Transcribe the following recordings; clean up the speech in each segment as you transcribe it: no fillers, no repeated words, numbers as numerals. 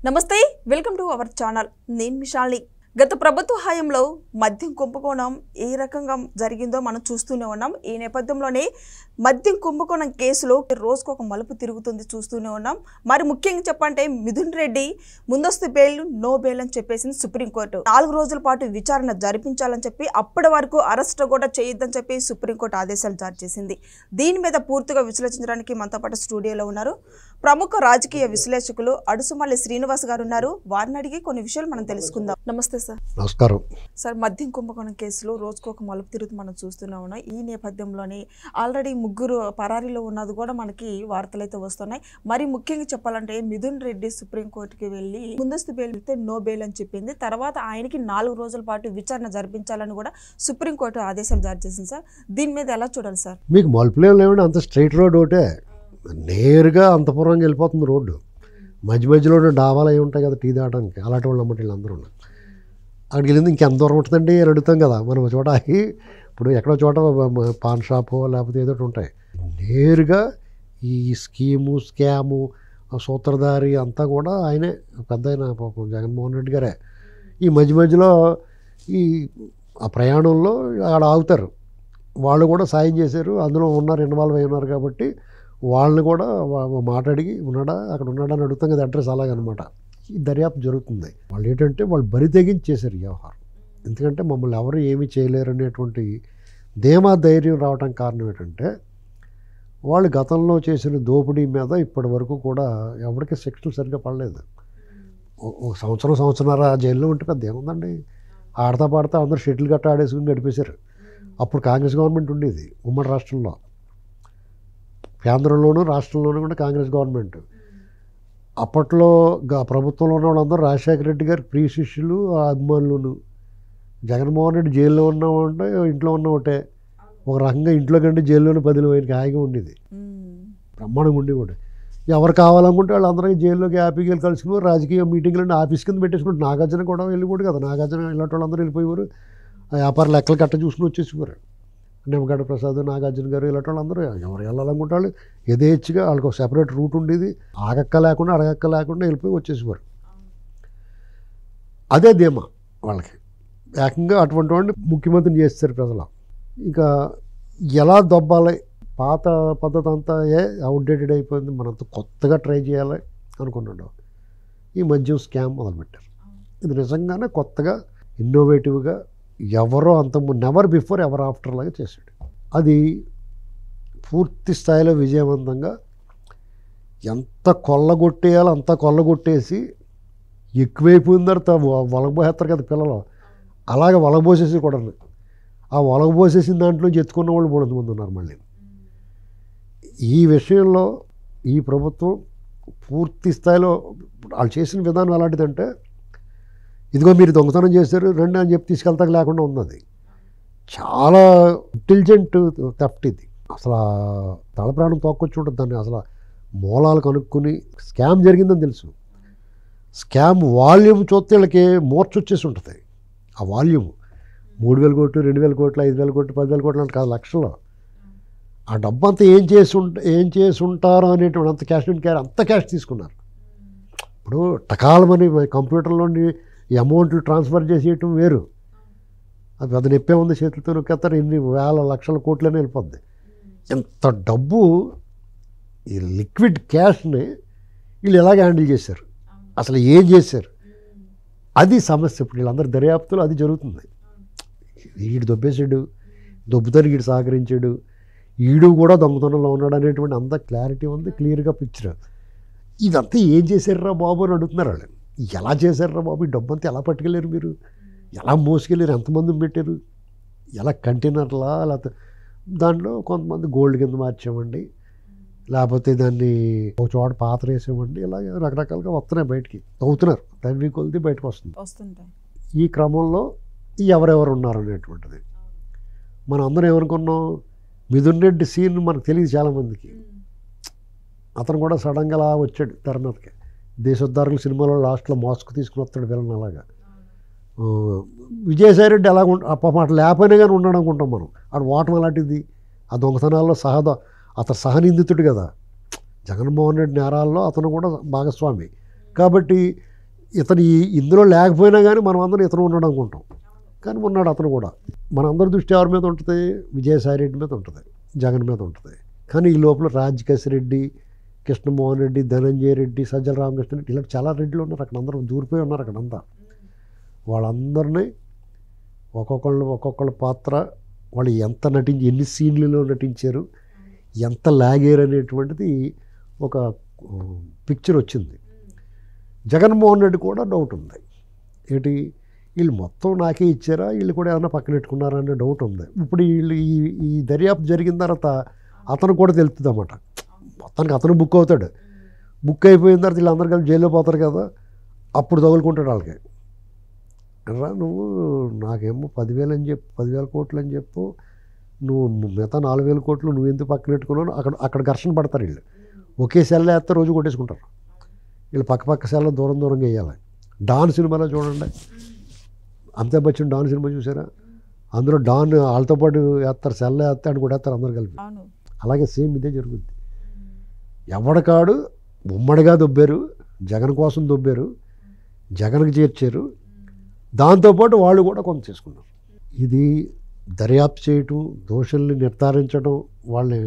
నమస్తే welcome to our channel నేను మిషాల్ని గత ప్రభుత్వ హయాంలో మద్యం కుంభకోణం ఏ రకంగా జరిగిందో మనం చూస్తూనే ఉన్నాం ఈ నేపథ్యంలోనే మద్యం కుంభకోణం కేసులో రోజుకు ఒక మలుపు తిరుగుతుంది చూస్తూనే ఉన్నాం మరి ముఖ్యంగా చెప్పంటే మిథున్ రెడ్డి ముందస్తు బెయిల్ నో బెయిల్ అని చెప్పేసింది సుప్రీంకోర్టు 4 రోజుల పాటు విచారణ జరిపించాలని చెప్పి అప్పటి వరకు అరెస్ట్ కూడా చేయొద్దని చెప్పి సుప్రీంకోర్టు ఆదేశాలు జారీ చేసింది దీని మీద పూర్తిగా విశ్లేషించడానికి మనతో పాటు స్టూడియోలో ఉన్నారు ప్రముఖ రాజకీయ విశ్లేషకులు అడుసుమల్లి శ్రీనివాస్ గారు ఉన్నారు వారిని అడిగి కొన్ని విషయాలు మనం తెలుసుకుందాం నమస్తే సార్ నమస్కారం సార్ మద్యం కుంభకోణం కేసులో రోజుకు ఒక మలుపు తిరుగుతూ మనం చూస్తూనే ఉన్నాం ఈ నేపథ్యంలోనే ఆల్రెడీ ముగ్గురు పరారీలో ఉన్నది కూడా మనకి వార్తలు అయితే వస్తున్నాయి మరి ముఖ్యంగా చెప్పాలంటే మిథున్ రెడ్డి సుప్రీంకోర్టుకి వెళ్ళి ముందస్తు బెయిల్ ఇస్తే నో బెయిల్ అని చెప్పింది తర్వాత ఆయనకి 4 రోజుల పాటు విచారణ జరిపించాలని కూడా సుప్రీంకోర్టు ఆదేశాలు జారీ చేసింది సార్ దీని మీద ఎలా చూడాలి సార్ మీకు మలుపులే లేవండి అంత స్ట్రైట్ రోడ్ ఒకటే నేరుగా అంతపురంగా వెళ్ళిపోతుంది రోడ్డు మధ్య మధ్యలో డాబాలు అవి ఉంటాయి కదా టీ తాగడానికి అలాంటి వాళ్ళు అమ్మటి వీళ్ళందరూ అక్కడికి వెళ్ళింది ఇంకెంత దూరం ఉంటుందండి అని అడుగుతాం కదా మనం చోట ఇప్పుడు ఎక్కడో చోట పాన్ షాపు లేకపోతే ఏదో ఉంటాయి నేరుగా ఈ స్కాము సూత్రధారి అంతా కూడా ఆయనే పెద్ద ఆయన జగన్మోహన్ రెడ్డి గారే ఈ మధ్య మధ్యలో ఈ ఆ ప్రయాణంలో ఆడ ఆగుతారు వాళ్ళు కూడా సాయం చేశారు అందులో ఇన్వాల్వ్ అయి ఉన్నారు కాబట్టి వాళ్ళని కూడా మాట్లాడి అక్కడ ఉన్నాడా అని అడుగుతాం కదా అడ్రస్ అలాగనమాట ఈ దర్యాప్తు జరుగుతుంది వాళ్ళు ఏంటంటే వాళ్ళు బరి తెగించి చేశారు ఈ వ్యవహారం ఎందుకంటే మమ్మల్ని ఎవరు ఏమీ చేయలేరు అనేటువంటి ధీమా ధైర్యం రావడానికి కారణం ఏంటంటే వాళ్ళు గతంలో చేసిన దోపిడీ మీద ఇప్పటి వరకు కూడా ఎవరికి శిక్షలు సరిగ్గా పడలేదు ఒక సంవత్సరంన్నర జైల్లో ఉంటే పెద్ద ఏముందండి ఆడతా పాడతా అందరూ షెటిల్ గట్ట ఆడేసుకుని గడిపేశారు అప్పుడు కాంగ్రెస్ గవర్నమెంట్ ఉండేది ఉమ్మడి రాష్ట్రంలో కేంద్రంలోనూ రాష్ట్రంలోనూ కూడా కాంగ్రెస్ గవర్నమెంట్ అప్పట్లో ప్రభుత్వంలో ఉన్న వాళ్ళందరూ రాజశేఖర రెడ్డి గారి ప్రియ శిష్యులు అభిమానులను జగన్మోహన్ రెడ్డి జైల్లో ఉన్నామంటే ఇంట్లో ఉన్న ఒకటే ఒక రకంగా ఇంట్లో కంటే జైల్లోనే 10 ఆయనకి హాయిగా ఉండేది బ్రహ్మాండంగా ఉండి కూడా ఎవరు కావాలనుకుంటే వాళ్ళందరికీ జైల్లోకి హ్యాపీగా వెళ్ళి కలుసుకుని రాజకీయ మీటింగ్లు ఆఫీస్ కింద పెట్టేసుకుంటే నాగార్జున కూడా వెళ్ళిపోడు కదా నాగార్జున ఇలాంటి వాళ్ళందరూ వెళ్ళిపోయేవారు వ్యాపార లెక్కలు కట్ట చూసుకుని వచ్చేసేవారు నిమ్మగడ్డ ప్రసాద్ నాగార్జున గారు ఇలాంటి వాళ్ళందరూ ఎవరు వెళ్ళాలనుకుంటే వాళ్ళు యథేచ్ఛగా వాళ్ళకి ఒక సెపరేట్ రూట్ ఉండేది ఆగక్క లేకుండా అడగక్క లేకుండా వెళ్ళిపోయి వచ్చేసేవారు అదే ధీమా వాళ్ళకి ఏకంగా అటువంటి వాడిని ముఖ్యమంత్రిని చేస్తారు ప్రజలు ఇంకా ఎలా దొబ్బాలి పాత పద్ధతి అంతా అవుట్డేటెడ్ అయిపోయింది మనంతా కొత్తగా ట్రై చేయాలి అనుకున్నాడు ఈ మద్యం స్కామ్ మొదలుపెట్టారు ఇది నిజంగానే కొత్తగా ఇన్నోవేటివ్గా ఎవరో అంత నెవర్ బిఫోర్ ఎవర్ ఆఫ్టర్ లాగా చేశాడు అది పూర్తి స్థాయిలో విజయవంతంగా ఎంత కొల్లగొట్టేయాలో అంత కొల్లగొట్టేసి ఎక్కువైపోయిన తర్వాత వలగబోసేస్తారు కదా పిల్లలు అలాగే వలగబోసేసి కూడా ఆ వలగబోసేసిన దాంట్లోంచి ఎత్తుకున్న వాళ్ళు 300 మంది ఉన్నారు మళ్ళీ ఈ విషయంలో ఈ ప్రభుత్వం పూర్తి స్థాయిలో వాళ్ళు చేసిన విధానం ఎలాంటిదంటే ఇదిగో మీరు దొంగతనం చేశారు రండి అని చెప్పి తీసుకెళ్తాక లేకుండా ఉన్నది చాలా ఇంటెలిజెంట్ థెఫ్ట్ ఇది అసలు తలప్రాణం తోక్కొచ్చి ఉంటుంది దాన్ని అసలు మూలాలు కనుక్కొని స్కామ్ జరిగిందని తెలుసు స్కామ్ వాల్యూమ్ చూస్తే వీళ్ళకి మూర్చొచ్చేసి ఉంటుంది ఆ వాల్యూమ్ 3,000 కోట్లు 2,000 కోట్లు 5,000 కోట్లు 10,000 కోట్లు అంటే కాదు లక్షల్లో ఆ డబ్బు అంతా ఏం చేసి ఉంటారో అనేటువంటి అంత క్యాష్ అండ్ క్యారీ అంత క్యాష్ తీసుకున్నారు ఇప్పుడు టకాలమని కంప్యూటర్లోని ఈ అమౌంట్లు ట్రాన్స్ఫర్ చేసేయటం వేరు అది పెద్ద నొప్పే ఉంది చేతులతో నొక్కేస్తారు ఇన్ని వేల లక్షల కోట్లనే వెళ్ళిపోద్ది ఎంత డబ్బు ఈ లిక్విడ్ క్యాష్ని వీళ్ళు ఎలాగ హ్యాండిల్ చేశారు అసలు ఏం చేశారు అది సమస్య ఇప్పుడు వీళ్ళందరూ దర్యాప్తులో అది జరుగుతుంది వీడు దొబ్బేసాడు దొబ్బుతానికి వీడు సహకరించాడు వీడు కూడా దొంగతనంలో ఉన్నాడు అనేటువంటి అంత క్లారిటీ ఉంది క్లియర్గా పిక్చర్ ఇదంతా ఏం చేశారురా బాబు అని అడుగుతున్నారు వాళ్ళు ఎలా చేశారురా బాబు ఈ డబ్బంతా ఎలా పట్టుకెళ్ళారు మీరు ఎలా మోసుకెళ్ళారు ఎంతమందిని పెట్టారు ఎలా కంటైనర్లా లేకపోతే దాంట్లో కొంతమంది గోల్డ్ కింద మార్చామండి లేకపోతే దాన్ని ఒక చోట పాత్ర వేసామండి ఇలాగే రకరకాలుగా వస్తున్నాయి బయటికి తవ్వుతున్నారు తవ్వి కొలిది బయటకు వస్తుంది ఈ క్రమంలో ఎవరెవరు ఉన్నారు అనేటువంటిది మనం అందరం ఏమనుకున్నాం మిథున్ రెడ్డి సీన్ మనకు తెలియదు చాలామందికి అతను కూడా సడన్గా అలా వచ్చాడు తెర మీదకి దేశోద్ధారకుల సినిమాలో లాస్ట్లో మాస్క్ తీసుకుని వస్తాడు విలన్ అలాగా విజయసాయి రెడ్డి అలా పాపం అట్లా లేకపోయినా కానీ ఉన్నాడు అనుకుంటాం మనం అక్కడ ఓటం అలాంటిది ఆ దొంగతనాల్లో అతను సహనిందితుడు కదా జగన్మోహన్ రెడ్డి నేరాల్లో అతను కూడా భాగస్వామి కాబట్టి ఇతను ఇందులో లేకపోయినా కానీ మనం అందరం ఇతను ఉన్నాడు అనుకుంటాం, కానీ ఉన్నాడు అతను కూడా. మనందరి దృష్టి ఎవరి మీద ఉంటుంది? విజయసాయి రెడ్డి మీద ఉంటుంది, జగన్ మీద ఉంటుంది. కానీ ఈ లోపల రాజకేశ్ రెడ్డి, కృష్ణమోహన్ రెడ్డి, ధనంజయ రెడ్డి, సజ్జల రామకృష్ణ రెడ్డి, ఇలా చాలా రెడ్డిలు ఉన్నారు అక్కడ, అందరూ దూరిపోయి ఉన్నారు అక్కడంతా. వాళ్ళందరినీ ఒక్కొక్కళ్ళ పాత్ర, వాళ్ళు ఎంత ఎన్ని సీన్లలో నటించారు, ఎంత లాగారు అనేటువంటిది ఒక పిక్చర్ వచ్చింది. జగన్మోహన్ రెడ్డి కూడా డౌట్ ఉంది, ఏంటి వీళ్ళు మొత్తం నాకే ఇచ్చారా, వీళ్ళు కూడా ఏమైనా పక్కన పెట్టుకున్నారా అనే డౌట్ ఉంది. ఇప్పుడు వీళ్ళు ఈ దర్యాప్తు జరిగిన తర్వాత అతను కూడా తెలుస్తుంది అన్నమాట. మొత్తానికి అతను బుక్ అవుతాడు. బుక్ అయిపోయిన తర్వాత వీళ్ళందరూ కలిసి జైల్లో పోతారు కదా, అప్పుడు తగులుకుంటాడు వాళ్ళకి. రా నువ్వు నాకేమో 10,000 అని చెప్పు, 10,000 కోట్లు అని చెప్పు, నువ్వు మిగతా 4,000 కోట్లు నువ్వు ఎందుకు పక్కన పెట్టుకున్నావు? అక్కడ ఘర్షణ పడతారు వీళ్ళు. ఒకే సెల్ వేస్తే రోజు కొట్టేసుకుంటారు వీళ్ళు. పక్క సెల్లో దూరంగా వేయాలి. డాన్ సినిమాలో చూడండి, అమితాబ్ బచ్చన్ డాన్ సినిమా చూసారా? అందులో డాన్ వాళ్ళతో పాటు వేస్తారు, సెల్ వేస్తే అని కూడా వేస్తారు అందరు కలిపి. అలాగే సేమ్ ఇదే జరుగుద్ది. ఎవడికాడు ఉమ్మడిగా దొబ్బారు, జగన్ కోసం దొబ్బారు, జగన్కి చేర్చారు, దాంతోపాటు వాళ్ళు కూడా కొంత చేసుకున్నారు. ఇది దర్యాప్తు చేయటం, దోషుల్ని నిర్ధారించడం, వాళ్ళని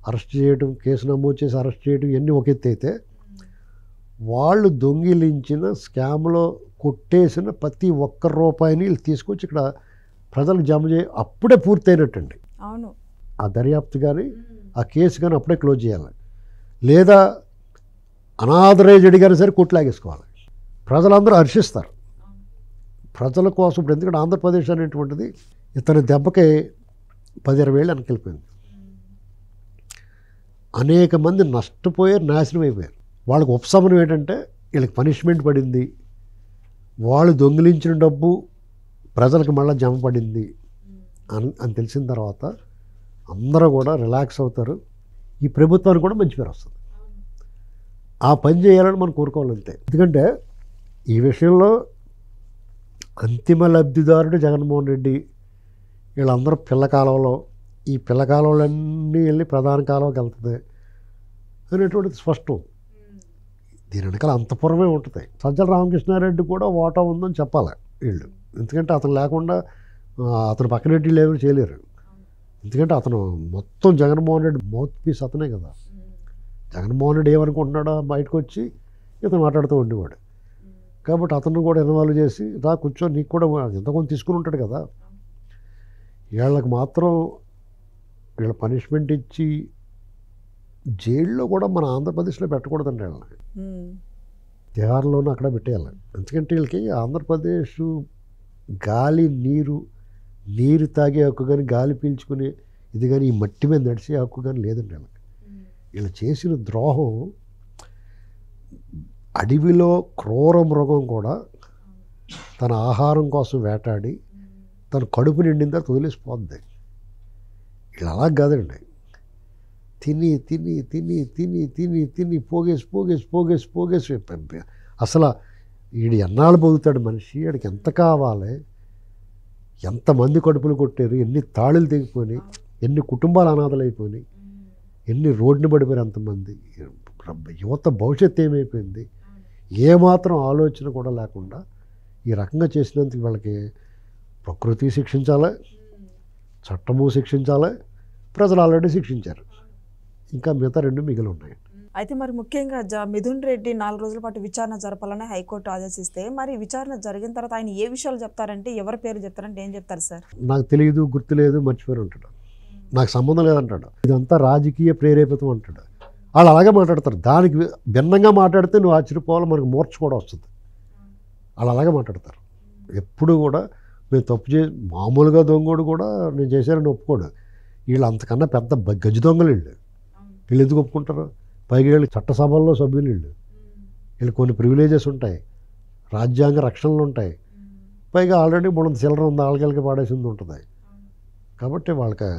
అరెస్ట్ చేయడం, కేసు నమోదు చేసి అరెస్ట్ చేయడం, ఇవన్నీ ఒక ఎత్తు అయితే, వాళ్ళు దొంగిలించిన స్కామ్లో కొట్టేసిన ప్రతి ఒక్క రూపాయిని వీళ్ళు తీసుకొచ్చి ఇక్కడ ప్రజలకు జమ అప్పుడే పూర్తయినట్టండి. అవును, ఆ దర్యాప్తు కానీ ఆ కేసు కానీ అప్పుడే క్లోజ్ చేయాలి. లేదా అనాథరైజ్డ్ కానీ సరే కొట్లాగేసుకోవాలి. ప్రజలందరూ హర్షిస్తారు ప్రజల కోసం. ఇప్పుడు ఎందుకంటే ఆంధ్రప్రదేశ్ అనేటువంటిది ఇతని దెబ్బకి 10-20 ఏళ్ళు వెనకెళ్ళిపోయింది. అనేక మంది నష్టపోయారు, నాశనం అయిపోయారు. వాళ్ళకి ఉపశమనం ఏంటంటే వీళ్ళకి పనిష్మెంట్ పడింది, వాళ్ళు దొంగిలించిన డబ్బు ప్రజలకు మళ్ళీ జమ పడింది అని తెలిసిన తర్వాత అందరూ కూడా రిలాక్స్ అవుతారు. ఈ ప్రభుత్వానికి కూడా మంచి పేరు వస్తుంది. ఆ పని చేయాలని మనం కోరుకోవాలంతే. ఎందుకంటే ఈ విషయంలో అంతిమ లబ్ధిదారుడు జగన్మోహన్ రెడ్డి. వీళ్ళందరూ పిల్లకాలంలో, ఈ పిల్లకాలంలన్నీ వెళ్ళి ప్రధాన కాలంలోకి వెళ్తుంది అనేటువంటిది స్పష్టం. దీని వెనకాల అంతపురమే ఉంటుంది. సజ్జల రామకృష్ణారెడ్డి కూడా ఓటా ఉందని చెప్పాలి వీళ్ళు. ఎందుకంటే అతను లేకుండా అతను పక్కనెట్టి లేవని చేయలేరు. ఎందుకంటే అతను మొత్తం జగన్మోహన్ రెడ్డి మౌత్ పీస్ అతనే కదా. జగన్మోహన్ రెడ్డి ఏమనుకుంటున్నాడో బయటకు వచ్చి ఇతను మాట్లాడుతూ ఉండేవాడు. కాబట్టి అతను కూడా ఇన్వాల్వ్ చేసి రా కూర్చో, నీకు కూడా ఎంత కొంత తీసుకుని ఉంటాడు కదా. వీళ్ళకి మాత్రం వీళ్ళ పనిష్మెంట్ ఇచ్చి జైల్లో కూడా మన ఆంధ్రప్రదేశ్లో పెట్టకూడదండి. వీళ్ళని తిహార్లోనూ అక్కడ పెట్టేయాలి. ఎందుకంటే వీళ్ళకి ఆంధ్రప్రదేశ్ గాలి నీరు తాగే హక్కు కానీ, గాలి పీల్చుకునే ఇది కానీ, ఈ మట్టి మీద నడిచే హక్కు కానీ లేదండి వీళ్ళకి. వీళ్ళు చేసిన ద్రోహం, అడవిలో క్రూర మృగం కూడా తన ఆహారం కోసం వేటాడి తన కడుపు నిండిన తర్వాత వదిలేసిపోద్ది. వీళ్ళు అలా కాదండి, తిని తిని తిని తిని తిని తిని పోగేసి అసలు వీడు ఎన్నాళ్ళు పొగుతాడు మనిషి, వీడికి ఎంత కావాలి, ఎంతమంది కడుపులు కొట్టారు, ఎన్ని తాళులు తెగిపోయినాయి, ఎన్ని కుటుంబాలు అనాథలైపోయినాయి, ఎన్ని రోడ్డుని పడిపోయారు అంతమంది. యువత భవిష్యత్తు ఏమైపోయింది, ఏమాత్రం ఆలోచన కూడా లేకుండా ఈ రకంగా చేసినందుకు వాళ్ళకి ప్రకృతి శిక్షించాలి, చట్టము శిక్షించాలి, ప్రజలు ఆల్రెడీ శిక్షించారు, ఇంకా మిగతా 2 మిగిలి ఉన్నాయి. అయితే మరి ముఖ్యంగా మిథున్ రెడ్డి 4 రోజుల పాటు విచారణ జరపాలని హైకోర్టు ఆదేశిస్తే, మరి విచారణ జరిగిన తర్వాత ఆయన ఏ విషయాలు చెప్తారంటే, ఎవరి పేరు చెప్తారంటే ఏం చెప్తారు సార్? నాకు తెలియదు, గుర్తులేదు, మర్చిపోయి ఉంటాడు, నాకు సంబంధం లేదంటాడు, ఇదంతా రాజకీయ ప్రేరేపితం అంటాడు. వాళ్ళు అలాగే మాట్లాడతారు. దానికి భిన్నంగా మాట్లాడితే నువ్వు ఆశ్చర్యపోవాలి, మనకు మూర్ఛ కూడా వస్తుంది. వాళ్ళు అలాగే మాట్లాడతారు ఎప్పుడు కూడా. మేము తప్పు మామూలుగా దొంగోడు కూడా నేను చేశానని ఒప్పుకోడు. వీళ్ళు అంతకన్నా పెద్ద గజ దొంగలు వీళ్ళు ఎందుకు ఒప్పుకుంటారు? పైగా వీళ్ళు చట్టసభల్లో సభ్యులు, వీళ్ళు కొన్ని ప్రివిలేజెస్ ఉంటాయి, రాజ్యాంగ రక్షణలు ఉంటాయి, పైగా ఆల్రెడీ మనం చిల్లర ఉంది, ఆళ్ళకి పాడేసింది ఉంటుంది. కాబట్టి వాళ్ళకి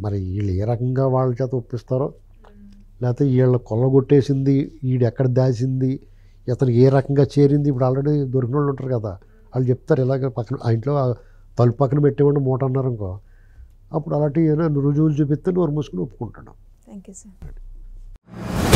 మరి వీళ్ళు ఏ రకంగా వాళ్ళ చేత ఒప్పిస్తారో, లేకపోతే వీళ్ళ కొల్లగొట్టేసింది, వీడు ఎక్కడ దాచింది, ఇతను ఏ రకంగా చేరింది, ఇప్పుడు ఆల్రెడీ దొరికిన వాళ్ళు ఉంటారు కదా, వాళ్ళు చెప్తారు ఇలాగ పక్కన ఆ ఇంట్లో తలుపు పక్కన పెట్టేవాడిని మూట అన్నారు అనుకో, అప్పుడు అలాంటి రుజువులు చూపిస్తే నోరు మూసుకుని ఒప్పుకుంటాను. Thank you sir.